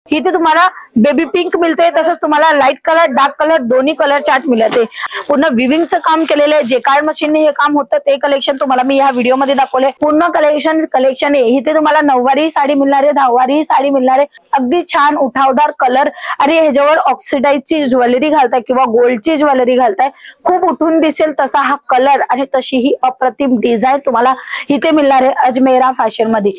इथे तुम्हाला baby pink मिळते, तसंच तुम्हाला लाईट कलर डार्क कलर दोन्ही कलर चार्ट मिळते। पूर्ण विविंगचं काम केलेलं आहे, जे काय मशीनने हे काम होतं ते कलेक्शन तुम्हाला मी या व्हिडिओ मध्ये दाखवले। पूर्ण कलेक्शन आहे। इथे तुम्हाला नऊवारी साडी मिळणार आहे, दहावारी साडी मिळणार आहे, अगदी छान उठावदार कलर आणि ह्याच्यावर ऑक्सिडाईजची ज्वेलरी घालताय किंवा गोल्डची ज्वेलरी घालताय, खूप उठून दिसेल तसा हा कलर आणि तशी ही अप्रतिम डिझाईन तुम्हाला इथे मिळणार आहे अजमेरा फॅशन मध्ये।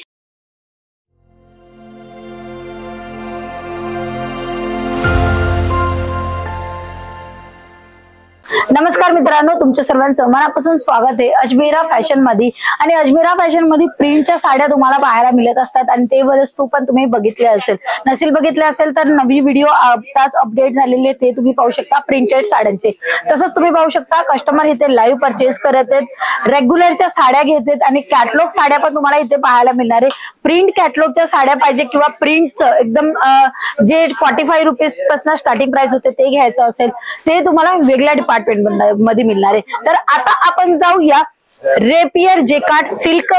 नमस्कार मित्रांनो, तुमच्या सर्वांचं मनापासून स्वागत आहे अजमेरा फॅशन मध्ये। आणि अजमेरा फॅशन मध्ये प्रिंटच्या साड्या तुम्हाला पाहायला मिळत असतात आणि ते वस्तू पण तुम्ही बघितले असेल, नसेल बघितले असेल तर नवी व्हिडिओ आताच अपडेट झालेले ते तुम्ही पाहू शकता प्रिंटेड साड्यांचे। तसंच तुम्ही पाहू शकता कस्टमर इथे लाईव्ह परचेस करत आहेत, रेग्युलरच्या साड्या घेतात आणि कॅटलॉग साड्या पण तुम्हाला इथे पाहायला मिळणार आहे। प्रिंट कॅटलॉगच्या साड्या पाहिजे किंवा प्रिंटचं एकदम जे 45 रुपीज पासून स्टार्टिंग प्राइस होते ते घ्यायचं असेल ते तुम्हाला वेगळ्या डिपार्टमेंट मध्ये मिळणार आहे। तर आता आपण जाऊया रेपियर जेकार्ड सिल्क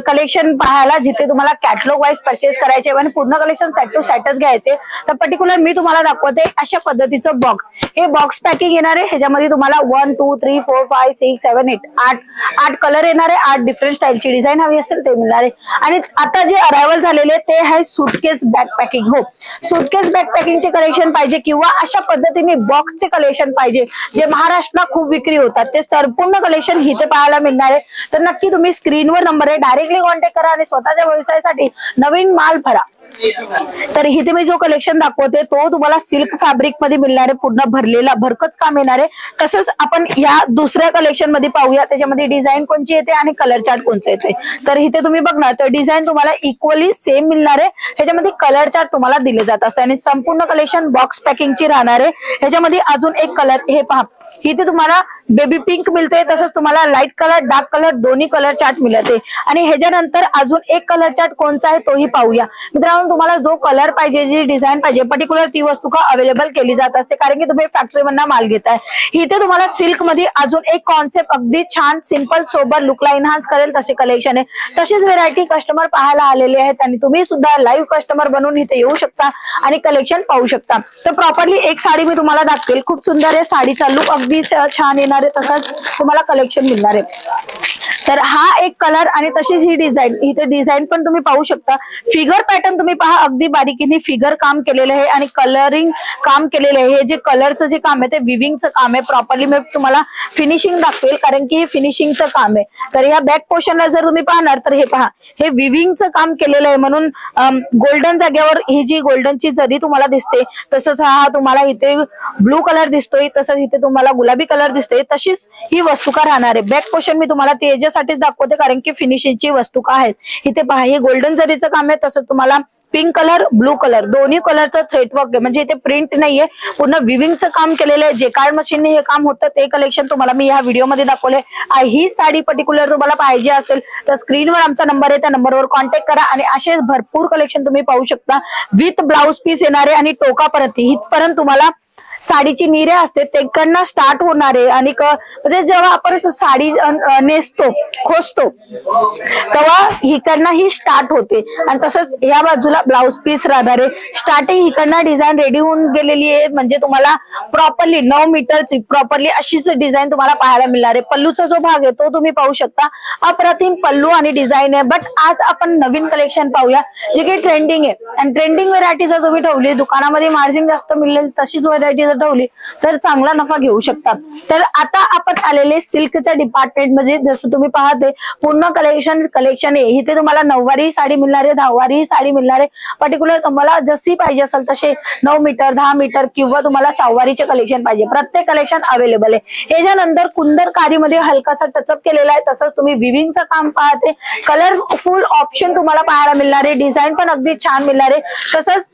कलेक्शन पाहायला, जिथे तुम्हाला कॅटलॉग वाइज परचेस करायचे आणि पूर्ण कलेक्शन सेट टू सेटच घ्यायचे। तर पर्टिक्युलर मी तुम्हाला दाखवते अशा पद्धतीचं बॉक्स, हे बॉक्स पॅकिंग येणार आहे। ह्याच्यामध्ये तुम्हाला 1 2 3 4 5 6 7 8 आठ कलर येणार आहे, 8 डिफरंट स्टाईलची डिझाईन हवी असेल ते मिळणार आहे। आणि आता जे अरायवल झालेले ते आहे सुटकेस बॅग पॅकिंग। हो, सुटकेस बॅग पॅकिंगचे कलेक्शन पाहिजे किंवा अशा पद्धतीने बॉक्सचे कलेक्शन पाहिजे जे महाराष्ट्रात खूप विक्री होतात, ते संपूर्ण कलेक्शन इथे पाहायला मिळणार आहे। तर नक्की तुम्ही स्क्रीनवर नंबर आहे, डायरेक्टली कॉन्टॅक्ट करा आणि स्वतःच्या व्यवसायासाठी नवीन माल भरा। तर इथे मी जो कलेक्शन दाखवते तो तुम्हाला सिल्क फॅब्रिक मध्ये मिळणार आहे, पूर्ण भरलेला भरकच काम येणार आहे। तसंच आपण या दुसऱ्या कलेक्शन मध्ये पाहूया त्याच्यामध्ये डिझाईन कोणची येते आणि कलर चार्ट कोणचं येते। तर इथे तुम्ही बघणार तर डिझाईन तुम्हाला इक्वली सेम मिळणार आहे, ह्याच्यामध्ये कलर चार्ट तुम्हाला दिले जात असते आणि संपूर्ण कलेक्शन बॉक्स पॅकिंगची राहणार आहे। ह्याच्यामध्ये अजून एक कलर हे पहा, इथे तुम्हाला बेबी पिंक मिळते, तसंच तुम्हाला लाईट कलर डार्क कलर दोन्ही कलर चार्ट मिळते। आणि ह्याच्यानंतर अजून एक कलर चार्ट कोणता आहे तोही पाहूया। मित्रांनो, तुम्हाला जो कलर पाहिजे जी डिझाईन पाहिजे पर्टिक्युलर ती वस्तू का अवेलेबल केली जात असते, कारण की तुम्ही फॅक्टरी मधून माल घेताय। इथे तुम्हाला सिल्क मध्ये अजून एक कॉन्सेप्ट अगदी छान सिंपल सोबर लुकला एनहान्स करेल तसे कलेक्शन आहे। तशीच व्हेरायटी कस्टमर पाहायला आलेले आहेत आणि तुम्ही सुद्धा लाईव्ह कस्टमर बनून इथे येऊ शकता आणि कलेक्शन पाहू शकता। तर प्रॉपरली एक साडी मी तुम्हाला दाखवेल, खूप सुंदर आहे, साडीचा लुक अगदी छान येणार आहे, तसंच तुम्हाला कलेक्शन मिळणार आहे। तर हा एक कलर आणि तशीच ही डिझाईन, इथे डिझाईन पण तुम्ही पाहू शकता। फिगर पॅटर्न तुम्ही पहा, अगदी बारीकीने फिगर काम केलेलं आहे आणि कलरिंग काम केलेलं आहे। हे जे कलरचं जे काम आहे ते विविंगचं काम आहे। प्रॉपरली मी तुम्हाला फिनिशिंग दाखवेल कारण की हे फिनिशिंगचं काम आहे। तर या बॅक पोर्शनला जर तुम्ही पाहणार तर हे पहा, हे विविंगचं काम केलेलं आहे, म्हणून गोल्डन जागेवर ही जी गोल्डनची जरी तुम्हाला दिसते, तसंच हा तुम्हाला इथे ब्लू कलर दिसतोय, तसंच इथे तुम्हाला गुलाबी कलर दिसते, तशीच ही वस्तुका राहणार आहे। बॅक पोर्शन मी तुम्हाला ते याच्यासाठीच दाखवते कारण की फिनिशिंगची वस्तुका आहेत। इथे पहा, हे गोल्डन जरीचं काम आहे, तसंच तुम्हाला पिंक कलर ब्लू कलर दोन्ही कलरचं थ्रेड वर्क आहे, म्हणजे इथे प्रिंट नाहीये, पूर्ण विविंगचं काम केलेलं आहे। जे कार्ड मशीनने हे काम होतं ते कलेक्शन तुम्हाला मी या व्हिडिओ मध्ये दाखवले। ही साडी पर्टिक्युलर तुम्हाला पाहिजे असेल तर स्क्रीनवर आमचा नंबर आहे, त्या नंबरवर कॉन्टॅक्ट करा आणि असे भरपूर कलेक्शन तुम्ही पाहू शकता। विथ ब्लाउज पीस येणार आहे आणि टोकापर्यंत इथपर्यंत तुम्हाला साडीची निर्या असते तिकडनं स्टार्ट होणार आहे। आणि म्हणजे जेव्हा आपण साडी नेसतो खोसतो तेव्हा इकडनं ही स्टार्ट होते आणि तसंच या बाजूला ब्लाउज पीस राहणार आहे। स्टार्टिंग इकडनं डिझाईन रेडी होऊन गेलेली आहे, म्हणजे तुम्हाला प्रॉपरली 9 मीटरची प्रॉपरली अशीच डिझाईन तुम्हाला पाहायला मिळणार आहे। पल्लूचा जो भाग आहे तो तुम्ही पाहू शकता, अप्रतिम पल्लू आणि डिझाईन आहे। बट आज आपण नवीन कलेक्शन पाहूया जे की ट्रेंडिंग आहे आणि ट्रेंडिंग व्हेरायटी जर तुम्ही ठेवली, दुकानामध्ये मार्जिन जास्त मिळेल तशीच व्हेरायटी ठेवली तर चांगला नफा घेऊ शकता। तर आता आपण आलेले सिल्कच्या डिपार्टमेंट मध्ये, जसं तुम्ही पाहते पूर्ण कलेक्शन आहे। इथे तुम्हाला नऊवारी साडी मिळणार आहे, दहावारी साडी मिळणार आहे। पर्टिक्युलर तुम्हाला जशी पाहिजे असेल तसे 9 मीटर 10 मीटर किंवा तुम्हाला सहावारीचे कलेक्शन पाहिजे, प्रत्येक कलेक्शन अवेलेबल आहे। याच्यानंतर कुंदरकारी मध्ये हलकासा टचअप केलेला आहे, तसंच तुम्ही विविंगचं काम पाहते, कलरफुल ऑप्शन तुम्हाला पाहायला मिळणार आहे, डिझाईन पण अगदी छान मिळणार आहे। तसंच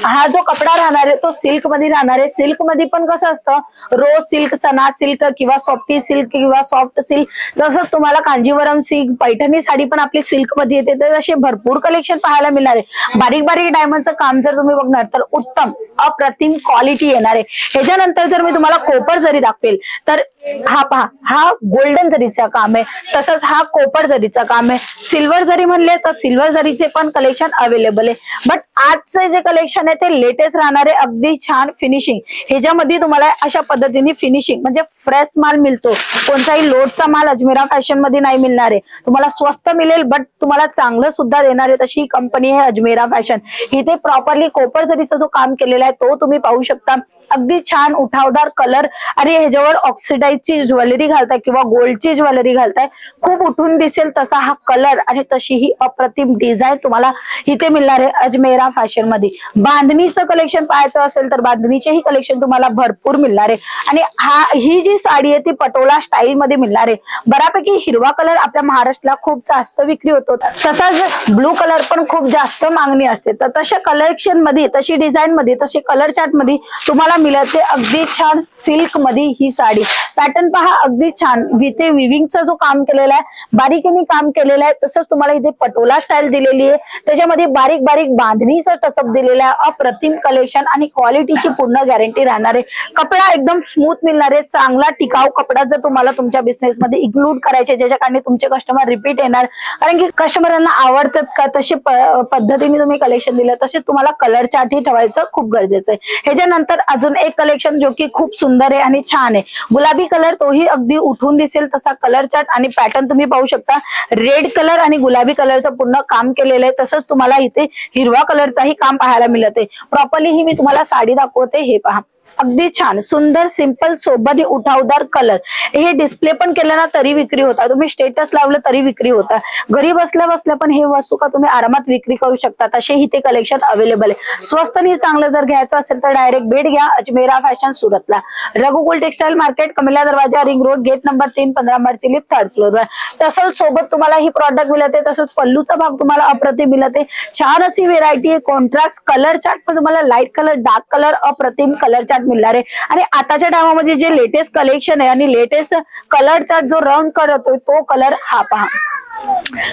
हा जो कपडा राहणार आहे तो सिल्क मध्ये राहणार आहे। सिल्क मध्ये पण कसं असतं, रोज सिल्क, सना सिल्क किंवा सॉफ्टी सिल्क किंवा सॉफ्ट सिल्क, जसं तुम्हाला कांजीवरम सिल्क, पैठणी साडी पण आपली सिल्क मध्ये येते. तर असे भरपूर कलेक्शन पाहायला मिळणार आहे. बारीक बारीक डायमंडचं काम जर तुम्ही बघणार तर उत्तम अप्रतिम क्वालिटी येणार आहे. ह्याच्यानंतर जर मी तुम्हाला कोपर जरी दाखवेल तर हा पहा, हा गोल्डन जरीचा काम आहे, तसंच हा कोपर जरीचा काम आहे. सिल्वर जरी म्हणले तर सिल्वर जरीचे पण कलेक्शन अवेलेबल आहे. बट आजचे जे कलेक्शन आहे ते लेटेस्ट राहणार आहे, अगदी छान फिनिशिंग. ह्याच्यामध्ये तुम्हाला अशा पद्धतीने फिनिशिंग म्हणजे फ्रेश माल मिळतो. कोणताही लोटचा माल अजमेरा फॅशन मध्ये नाही मिळणार आहे. तुम्हाला स्वस्त मिळेल बट तुम्हाला चांगलं सुद्धा देणार आहे, तशी कंपनी आहे अजमेरा फॅशन. इथे प्रॉपरली कोपर जरीचा जो काम केलेला आहे तो तुम्ही पाहू शकता. अगदी छान उठावदार कलर आणि ह्याच्यावर ऑक्सिडाइजची ज्वेलरी घालताय किंवा गोल्डची ज्वेलरी घालताय, खूप उठून दिसेल तसा हा कलर आणि तशी ही अप्रतिम डिझाईन तुम्हाला इथे मिळणार आहे अजमेरा फॅशन मध्ये. बांधणीचं कलेक्शन पाहायचं असेल तर बांधणीचेही कलेक्शन तुम्हाला भरपूर मिळणार आहे. आणि ही जी साडी आहे ती पटोला स्टाईल मध्ये मिळणार आहे. बऱ्यापैकी हिरवा कलर आपल्या महाराष्ट्राला खूप जास्त विक्री होतो, तसाच ब्लू कलर पण खूप जास्त मागणी असते. तर तशा कलेक्शन मध्ये, तशी डिझाईन मध्ये, तशी कलर चार्ट मध्ये तुम्हाला मिळते अगदी छान सिल्क मध्ये ही साडी. पॅटर्न पहा अगदी छान, इथे विविंगचा जो काम केलेला आहे, बारीकीने काम केलेलं आहे. तसंच तुम्हाला इथे पटोला स्टाईल दिलेली आहे, त्याच्यामध्ये बारीक बारीक बांधणीचा टचअप दिलेला आहे. अप्रतिम कलेक्शन आणि क्वालिटीची पूर्ण गॅरंटी राहणार आहे. कपडा एकदम स्मूथ मिळणार आहे, चांगला टिकाऊ कपडा जर तुम्हाला तुमच्या बिझनेस मध्ये इन्क्लूड करायचे, ज्याच्या कारणे तुमचे कस्टमर रिपीट येणार. कारण की कस्टमरांना आवडतात का तशी पद्धतीने तुम्ही कलेक्शन दिलं, तसेच तुम्हाला कलर चार्ट ही ठेवायचं खूप गरजेचं आहे. ह्याच्यानंतर अजून एक कलेक्शन जो की खूप सुंदर आहे आणि छान आहे, गुलाबी कलर, तोही अगदी उठून दिसेल तसा कलर चार्ट आणि पॅटर्न तुम्ही पाहू शकता. रेड कलर आणि गुलाबी कलरचं पूर्ण काम केलेलं आहे. तसंच तुम्हाला इथे हिरवा कलरचाही काम पाहायला मिळते. प्रॉपरली ही मी तुम्हाला साडी दाखवते, हे पहा अगदी छान सुंदर सिंपल सोबत उठावदार कलर. हे डिस्प्ले पण केलं ना तरी विक्री होता, तुम्ही स्टेटस लावलं तरी विक्री होता. घरी बसल्या बसल्या पण हे वस्तू का तुम्ही आरामात विक्री करू शकता, तसे इथे कलेक्शन अवेलेबल आहे. स्वस्त आणि चांगलं जर घ्यायचं असेल तर डायरेक्ट भेट घ्या अजमेरा फॅशन सुरतला, Raghukul textile market, Kamela Darwaja, ring road, gate number 3, 15 March lift 3rd floor. तसंच सोबत तुम्हाला ही प्रॉडक्ट मिळते. तसंच पल्लूचा भाग तुम्हाला अप्रतिम मिळते. छान अशी व्हेरायटी आहे. कॉन्ट्रास्ट कलर चार्ट पण तुम्हाला लाईट कलर, डार्क कलर, अप्रतिम कलर चार्ट मिळणार आहे. आणि आताच्या टायमामध्ये जे लेटेस्ट कलेक्शन आहे आणि लेटेस्ट कलर चार्ट जो रन करतोय तो कलर हा पहा,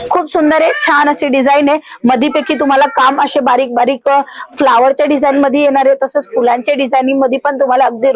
खूप सुंदर आहे. छान अशी डिझाईन आहे. मधीपैकी तुम्हाला काम असे बारीक बारीक फ्लावरच्या डिझाईन मध्ये येणार आहे. तसंच फुलांच्या डिझाईनिंग मध्ये पण तुम्हाला अगदी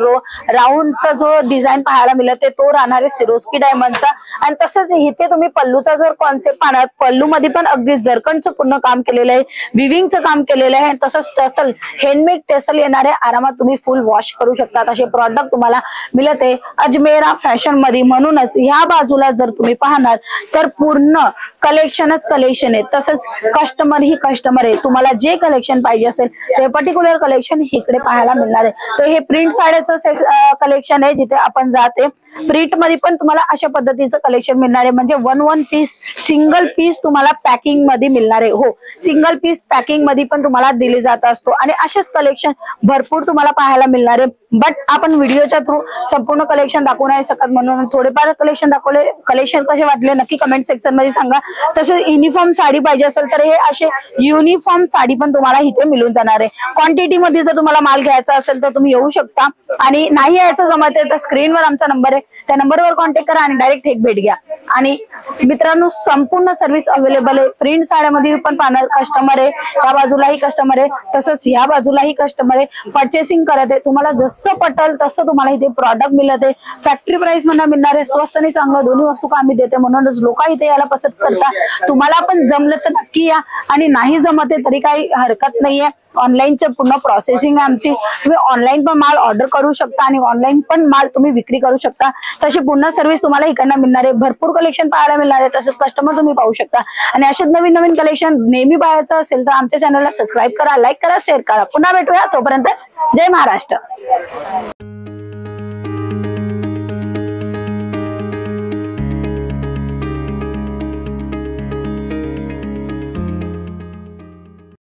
राऊंडचा जो डिझाईन पाहायला मिळते तो राहणार आहे सिरोस्की डायमंडचा. आणि तसंच इथे तुम्ही पल्लूचा जर कॉन्सेप्ट पाहणार, पल्लू मध्ये पण अगदी जरकणचं पूर्ण काम केलेलं आहे, विविंगचं काम केलेलं आहे. तसंच टसल, हँडमेड टेसल येणार आहे. आरामात तुम्ही फुल वॉश करू शकता, असे प्रॉडक्ट तुम्हाला मिळते अजमेरा फॅशन मध्ये. म्हणूनच ह्या बाजूला जर तुम्ही पाहणार तर पूर्ण कलेक्शनच कलेक्शन आहे. तसंच कस्टमर ही कस्टमर आहे. तुम्हाला जे कलेक्शन पाहिजे असेल ते पर्टिक्युलर कलेक्शन इकडे पाहायला मिळणार आहे. तर हे प्रिंट साड्याचं कलेक्शन आहे, जिथे आपण जाते प्रिंट मध्ये पण तुम्हाला अशा पद्धतीचं कलेक्शन मिळणार आहे. म्हणजे वन पीस, सिंगल पीस तुम्हाला पॅकिंग मध्ये मिळणार आहे. हो, सिंगल पीस पॅकिंग मध्ये पण तुम्हाला दिले जात असतो. आणि असेच कलेक्शन भरपूर तुम्हाला पाहायला मिळणार आहे. बट आपण व्हिडिओच्या थ्रू संपूर्ण कलेक्शन दाखवू नाही शकत, म्हणून थोडेफार कलेक्शन दाखवले. कलेक्शन कसे वाटले नक्की कमेंट सेक्शन मध्ये सांगा. तसेच युनिफॉर्म साडी पाहिजे असेल तर हे असे युनिफॉर्म साडी पण तुम्हाला इथे मिळून जाणार आहे. क्वांटिटी मध्ये जर तुम्हाला माल घ्यायचा असेल तर तुम्ही येऊ शकता. आणि नाही यायचं जमत आहे तर स्क्रीनवर आमचा नंबर आहे, त्या नंबरवर कॉन्टॅक्ट करा आणि डायरेक्ट एक भेट घ्या. आणि मित्रांनो संपूर्ण सर्व्हिस अवेलेबल आहे. प्रिंट साड्यामध्ये पण पाहणार कस्टमर आहे, त्या बाजूलाही कस्टमर आहे, तसंच ह्या बाजूलाही कस्टमर आहे. पर्चेसिंग करत आहे, तुम्हाला जसं पटेल तसं तुम्हाला इथे प्रॉडक्ट मिळत आहे. फॅक्टरी प्राइस म्हणून मिळणार आहे. स्वस्त आणि चांगलं दोन्ही वस्तू का आम्ही देते, म्हणूनच लोक इथे यायला पसंत करतात. तुम्हाला पण जमलं तर नक्की या, आणि नाही जमत आहे तरी काही हरकत नाहीये. ऑनलाईनचं पूर्ण प्रोसेसिंग आहे आमची. तुम्ही ऑनलाईन पण माल ऑर्डर करू शकता आणि ऑनलाईन पण माल तुम्ही विक्री करू शकता. तशी पूर्ण सर्व्हिस तुम्हाला इकडनं मिळणार आहे. भरपूर कलेक्शन पाहायला मिळणार आहे. तसंच कस्टमर तुम्ही पाहू शकता. आणि असेच नवीन नवीन कलेक्शन नेहमी पाहायचं असेल तर आमच्या चॅनलला सबस्क्राईब करा, लाईक करा, शेअर करा. पुन्हा भेटूया, तोपर्यंत जय महाराष्ट्र.